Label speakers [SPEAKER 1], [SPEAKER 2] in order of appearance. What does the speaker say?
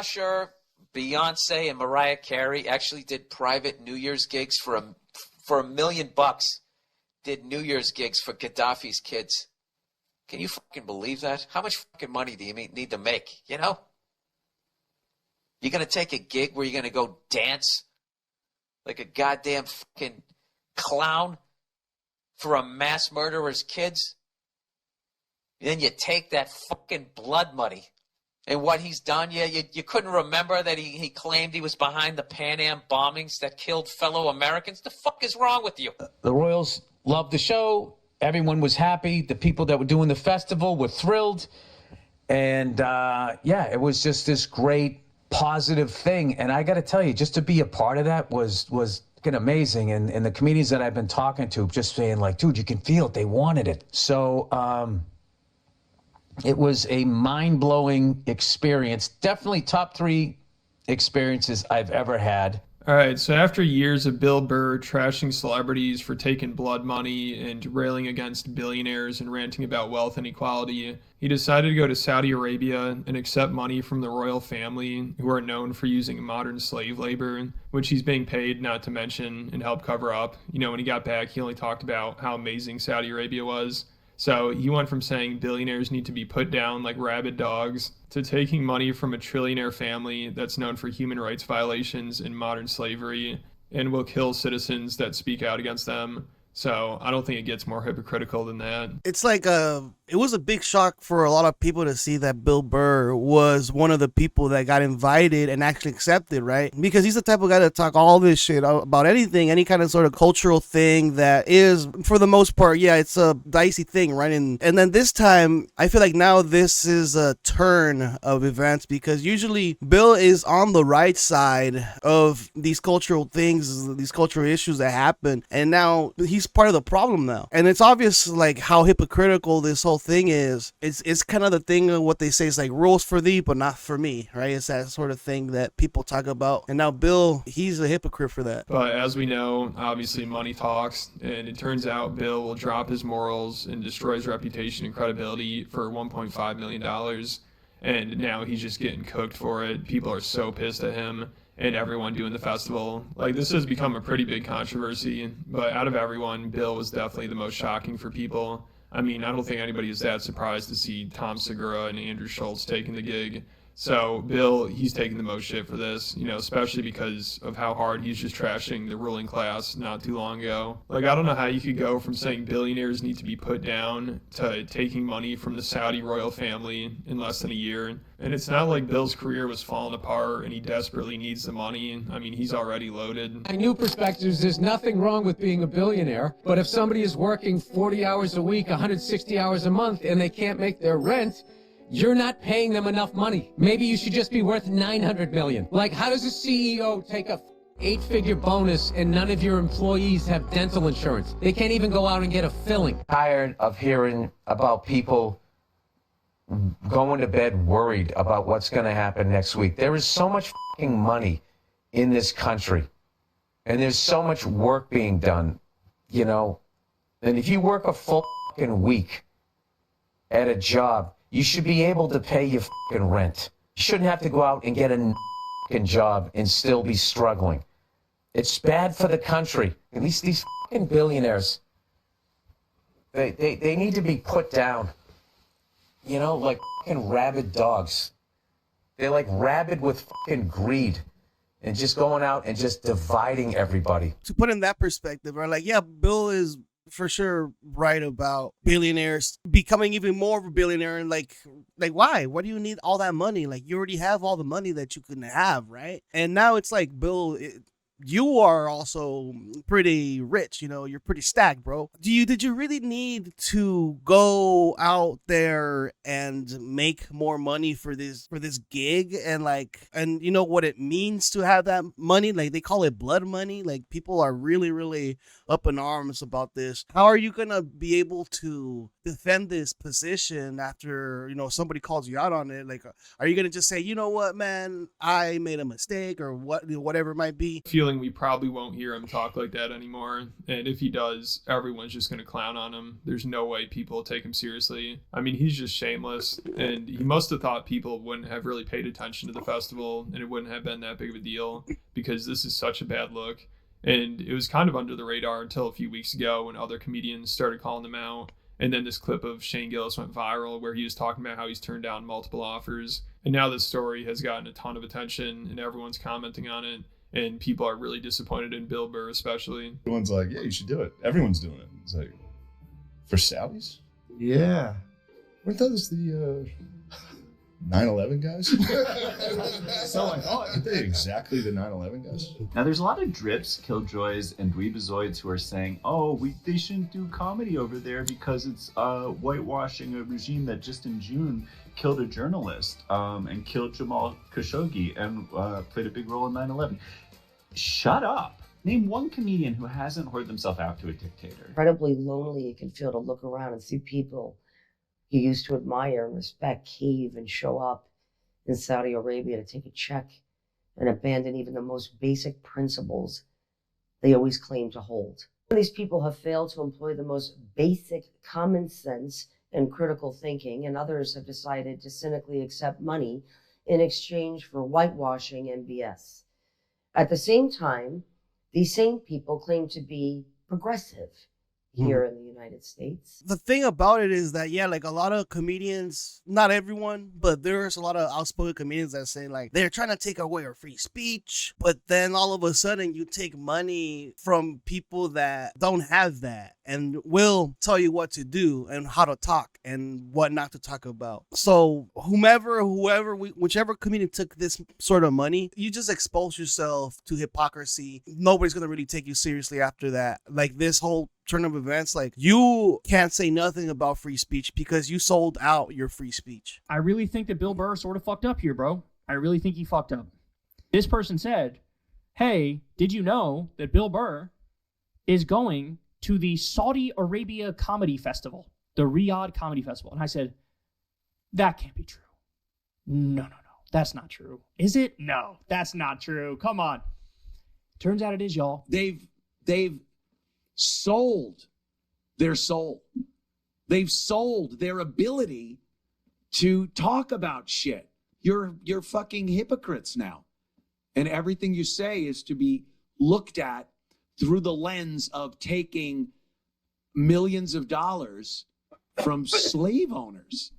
[SPEAKER 1] Usher, Beyonce, and Mariah Carey actually did private New Year's gigs for $1 million. Did New Year's gigs for Gaddafi's kids. Can you fucking believe that? How much fucking money do you need to make? You know? You're going to take a gig where you're going to go dance like a goddamn fucking clown for a mass murderer's kids? And then you take that fucking blood money and what he's done. Yeah, you couldn't remember that he claimed he was behind the Pan Am bombings that killed fellow Americans? The fuck is wrong with you?
[SPEAKER 2] The Royals loved the show. Everyone was happy. The people that were doing the festival were thrilled. And, it was just this great positive thing. And I got to tell you, just to be a part of that was fucking amazing. And the comedians that I've been talking to just saying, like, dude, you can feel it. They wanted it. So it was a mind-blowing experience. Definitely top 3 experiences I've ever had.
[SPEAKER 3] All right, so after years of Bill Burr trashing celebrities for taking blood money and railing against billionaires and ranting about wealth inequality, he decided to go to Saudi Arabia and accept money from the royal family, who are known for using modern slave labor, which he's being paid not to mention and help cover up. You know, when he got back, he only talked about how amazing Saudi Arabia was. So he went from saying billionaires need to be put down like rabid dogs to taking money from a trillionaire family that's known for human rights violations and modern slavery and will kill citizens that speak out against them. So I don't think it gets more hypocritical than that.
[SPEAKER 4] It's like it was a big shock for a lot of people to see that Bill Burr was one of the people that got invited and actually accepted, right? Because he's the type of guy to talk all this shit about anything, any kind of sort of cultural thing that is, for the most part, yeah, it's a dicey thing, right? And then this time, I feel like now this is a turn of events, because usually Bill is on the right side of these cultural things, these cultural issues that happen, and now he's part of the problem now. And it's obvious like how hypocritical this whole thing is. It's kind of the thing of what they say is like rules for thee but not for me, right? It's that sort of thing that people talk about, and now Bill, he's a hypocrite for that.
[SPEAKER 3] But as we know, obviously money talks, and it turns out Bill will drop his morals and destroy his reputation and credibility for $1.5 million, and now he's just getting cooked for it. People are so pissed at him and everyone doing the festival. Like, this has become a pretty big controversy, but out of everyone, Bill was definitely the most shocking for people. I mean, I don't think anybody is that surprised to see Tom Segura and Andrew Schultz taking the gig. So Bill, he's taking the most shit for this, you know, especially because of how hard he's just trashing the ruling class not too long ago. Like, I don't know how you could go from saying billionaires need to be put down to taking money from the Saudi royal family in less than a year. And it's not like Bill's career was falling apart and he desperately needs the money. I mean, he's already loaded.
[SPEAKER 5] My new perspective is there's nothing wrong with being a billionaire, but if somebody is working 40 hours a week, 160 hours a month, and they can't make their rent, you're not paying them enough money. Maybe you should just be worth $900 million. Like, how does a CEO take a 8-figure bonus and none of your employees have dental insurance? They can't even go out and get a filling.
[SPEAKER 2] Tired of hearing about people going to bed worried about what's going to happen next week. There is so much fucking money in this country, and there's so much work being done, you know. And if you work a full fucking week at a job, you should be able to pay your fucking rent. You shouldn't have to go out and get a fucking job and still be struggling. It's bad for the country. At least these fucking billionaires, they need to be put down. You know, like fucking rabid dogs. They're like rabid with fucking greed and just going out and just dividing everybody.
[SPEAKER 4] To put in that perspective, right? Like, yeah, Bill is for sure right about billionaires becoming even more of a billionaire, and like why do you need all that money? Like, you already have all the money that you can have, right? And now it's like, Bill, you are also pretty rich, you know, you're pretty stacked, bro. Did you really need to go out there and make more money for this gig? And you know what it means to have that money? Like, they call it blood money. Like, people are really, really up in arms about this. How are you gonna be able to defend this position after, somebody calls you out on it? Like, are you going to just say, you know what, man, I made a mistake, or whatever it might be?
[SPEAKER 3] Feeling we probably won't hear him talk like that anymore. And if he does, everyone's just going to clown on him. There's no way people will take him seriously. I mean, he's just shameless. And he must have thought people wouldn't have really paid attention to the festival and it wouldn't have been that big of a deal, because this is such a bad look. And it was kind of under the radar until a few weeks ago when other comedians started calling him out. And then this clip of Shane Gillis went viral where he was talking about how he's turned down multiple offers. And now this story has gotten a ton of attention and everyone's commenting on it. And people are really disappointed in Bill Burr, especially.
[SPEAKER 6] Everyone's like, yeah, you should do it. Everyone's doing it. It's like, for Saudis?
[SPEAKER 7] Yeah.
[SPEAKER 6] Weren't those the 9/11 guys?
[SPEAKER 7] So I thought.
[SPEAKER 6] Aren't they exactly the 9/11 guys?
[SPEAKER 8] Now, there's a lot of drips, killjoys, and dweebazoids who are saying, they shouldn't do comedy over there because it's whitewashing a regime that just in June killed a journalist and killed Jamal Khashoggi and played a big role in 9/11. Shut up. Name one comedian who hasn't whored themselves out to a dictator.
[SPEAKER 9] Incredibly lonely you can feel to look around and see people you used to admire and respect cave and show up in Saudi Arabia to take a check and abandon even the most basic principles they always claim to hold. These people have failed to employ the most basic common sense and critical thinking, and others have decided to cynically accept money in exchange for whitewashing and BS. At the same time, these same people claim to be progressive here in the United States.
[SPEAKER 4] The thing about it is that, like a lot of comedians, not everyone, but there's a lot of outspoken comedians that say like they're trying to take away our free speech, but then all of a sudden you take money from people that don't have that and will tell you what to do and how to talk and what not to talk about. So whichever comedian took this sort of money, you just expose yourself to hypocrisy. Nobody's going to really take you seriously after that. Like this whole turn of events, like you can't say nothing about free speech because you sold out your free speech.
[SPEAKER 10] I really think that Bill Burr sort of fucked up here, bro. I really think he fucked up. This person said, hey, did you know that Bill Burr is going to the Saudi Arabia Comedy Festival, the Riyadh Comedy Festival? And I said, that can't be true. No, that's not true. Is it? No, that's not true. Come on. Turns out it is, y'all.
[SPEAKER 11] They've sold their soul. They've sold their ability to talk about shit. You're fucking hypocrites now. And everything you say is to be looked at through the lens of taking millions of dollars from slave owners.